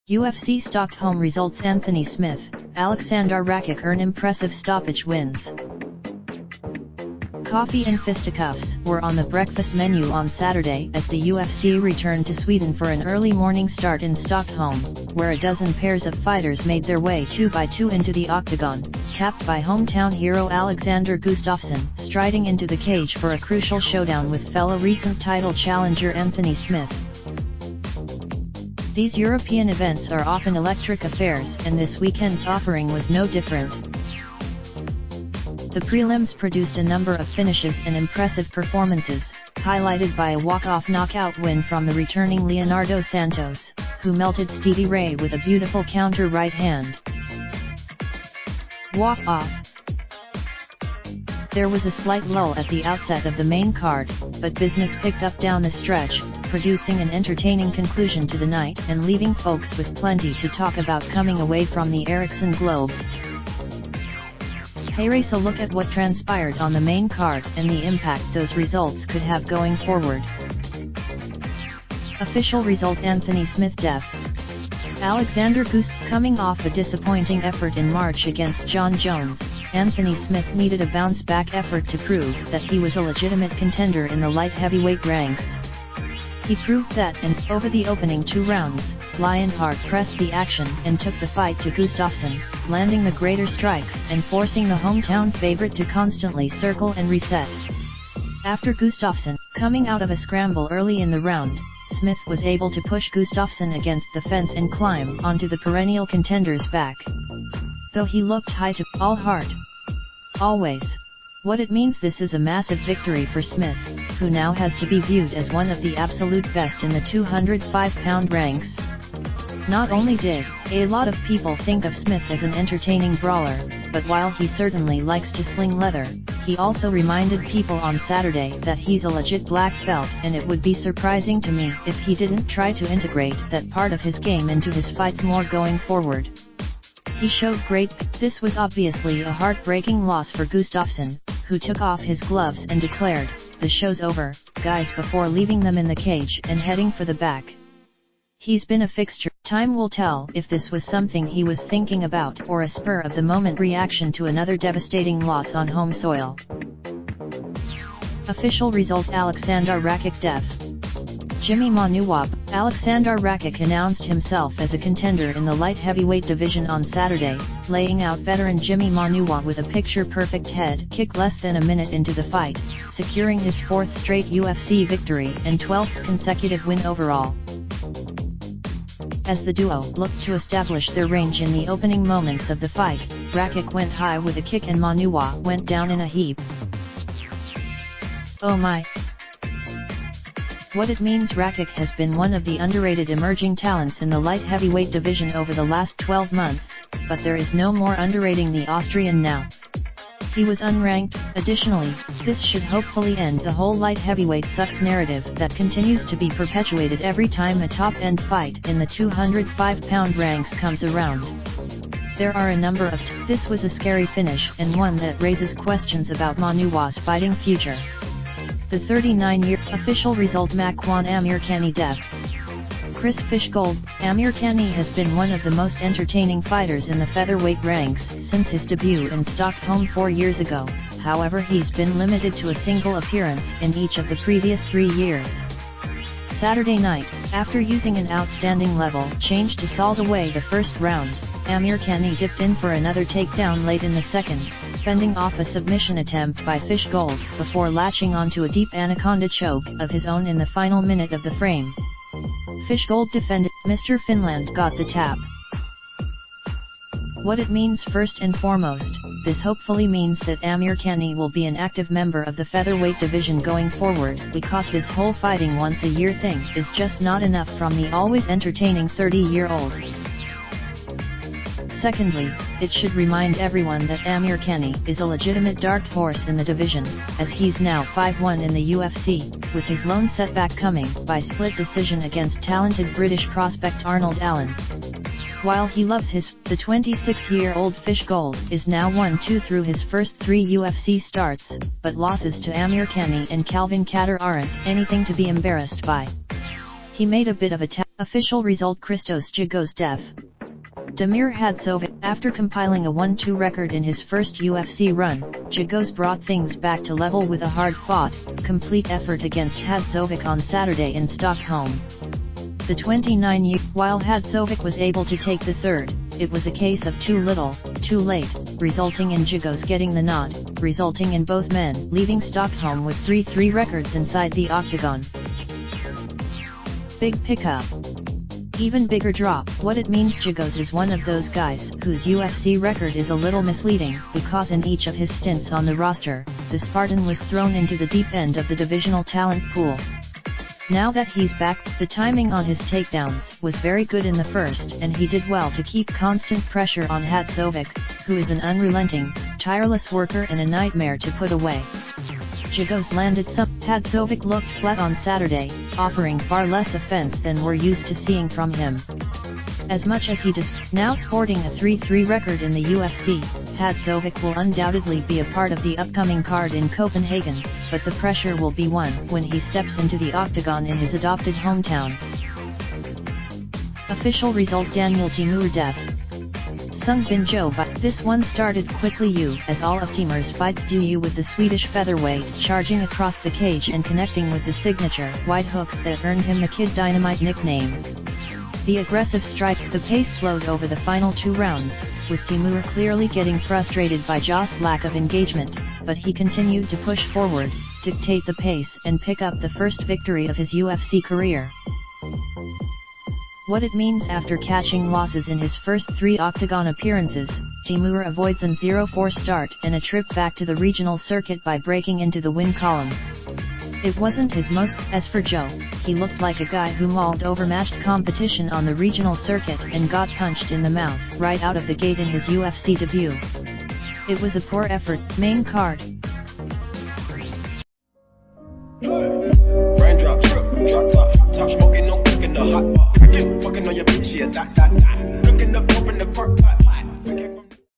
UFC Stockholm results: Anthony Smith, Aleksandar Rakic earn impressive stoppage wins. Coffee and fisticuffs were on the breakfast menu on Saturday as the UFC returned to Sweden for an early morning start in Stockholm, where a dozen pairs of fighters made their way 2 by 2 into the octagon, capped by hometown hero Alexander Gustafsson striding into the cage for a crucial showdown with fellow recent title challenger Anthony Smith. These European events are often electric affairs, and this weekend's offering was no different. The prelims produced a number of finishes and impressive performances, highlighted by a walk-off knockout win from the returning Leonardo Santos, who melted Stevie Ray with a beautiful counter right hand. Walk-off. There was a slight lull at the outset of the main card, but business picked up down the stretch, producing an entertaining conclusion to the night and leaving folks with plenty to talk about coming away from the Ericsson Globe. Here's a look at what transpired on the main card and the impact those results could have going forward. Official result: Anthony Smith def. Alexander Gust. Coming off a disappointing effort in March against John Jones, Anthony Smith needed a bounce-back effort to prove that he was a legitimate contender in the light heavyweight ranks. He proved that, and over the opening 2 rounds, Lionheart pressed the action and took the fight to Gustafsson, landing the greater strikes and forcing the hometown favorite to constantly circle and reset. After Gustafsson coming out of a scramble early in the round, Smith was able to push Gustafsson against the fence and climb onto the perennial contender's back. Though he looked high to all heart. Always. What it means: this is a massive victory for Smith, who now has to be viewed as one of the absolute best in the 205-pound ranks. Not only did a lot of people think of Smith as an entertaining brawler, but while he certainly likes to sling leather, he also reminded people on Saturday that he's a legit black belt, and it would be surprising to me if he didn't try to integrate that part of his game into his fights more going forward. He showed great. This was obviously a heartbreaking loss for Gustafsson, who took off his gloves and declared, "The show's over, guys," before leaving them in the cage and heading for the back. He's been a fixture. Time will tell if this was something he was thinking about or a spur-of-the-moment reaction to another devastating loss on home soil. Official result: Aleksandar Rakic def. Jimmy Manuwa. Aleksandar Rakic announced himself as a contender in the light heavyweight division on Saturday, laying out veteran Jimmy Manuwa with a picture-perfect head kick less than a minute into the fight, securing his 4th straight UFC victory and 12th consecutive win overall. As the duo looked to establish their range in the opening moments of the fight, Rakic went high with a kick and Manuwa went down in a heap. Oh my! What it means: Rakic has been one of the underrated emerging talents in the light heavyweight division over the last 12 months, but there is no more underrating the Austrian now. He was unranked. Additionally, this should hopefully end the whole light heavyweight sucks narrative that continues to be perpetuated every time a top-end fight in the 205-pound ranks comes around. There are a number of This was a scary finish and one that raises questions about Manuwa's fighting future. The 39-year official result: Makwan Amirkhani def. Chris Fishgold. Amirkhani has been one of the most entertaining fighters in the featherweight ranks since his debut in Stockholm 4 years ago, however he's been limited to a single appearance in each of the previous 3 years. Saturday night, after using an outstanding level change to salt away the first round, Amirkhani dipped in for another takedown late in the second, fending off a submission attempt by Fishgold before latching onto a deep anaconda choke of his own in the final minute of the frame. Fishgold defended. Mr. Finland got the tap. What it means: first and foremost, this hopefully means that Amirkhani will be an active member of the featherweight division going forward, because this whole fighting once a year thing is just not enough from the always entertaining 30-year-old. Secondly, it should remind everyone that Amirkhani is a legitimate dark horse in the division, as he's now 5-1 in the UFC, with his lone setback coming by split decision against talented British prospect Arnold Allen. While he loves the 26-year-old Fish Gold is now 1-2 through his first 3 UFC starts, but losses to Amir Khani and Calvin Kattar aren't anything to be embarrassed by. He made a bit of a official result. Christos Gigo's def. Damir Hadzovic. After compiling a 1-2 record in his first UFC run, Gigo's brought things back to level with a hard-fought, complete effort against Hadzovic on Saturday in Stockholm. The 29-year, while Hadzovic was able to take the third, it was a case of too little, too late, resulting in Gigo's getting the nod, resulting in both men leaving Stockholm with 3-3 records inside the octagon. Big pickup. Even bigger drop. What it means, Gigo's is one of those guys whose UFC record is a little misleading, because in each of his stints on the roster, the Spartan was thrown into the deep end of the divisional talent pool. Now that he's back, the timing on his takedowns was very good in the first, and he did well to keep constant pressure on Hadzovic, who is an unrelenting, tireless worker and a nightmare to put away. Gigo's landed some. Hadzovic looked flat on Saturday, offering far less offense than we're used to seeing from him. As much as he does, now sporting a 3-3 record in the UFC, Hadzovic will undoubtedly be a part of the upcoming card in Copenhagen, but the pressure will be won when he steps into the octagon in his adopted hometown. Official result: Daniel Timur def. Sung Bin Jo. This one started quickly as all of Timur's fights do with the Swedish featherweight charging across the cage and connecting with the signature wide hooks that earned him the Kid Dynamite nickname. The aggressive strike, the pace slowed over the final 2 rounds, with Timur clearly getting frustrated by Jo's lack of engagement, but he continued to push forward, dictate the pace and pick up the first victory of his UFC career. What it means: after catching losses in his first 3 octagon appearances, Timur avoids an 0-4 start and a trip back to the regional circuit by breaking into the win column. It wasn't his most. As for Jo, he looked like a guy who mauled overmatched competition on the regional circuit and got punched in the mouth right out of the gate in his UFC debut. It was a poor effort. Main card. Raindrops.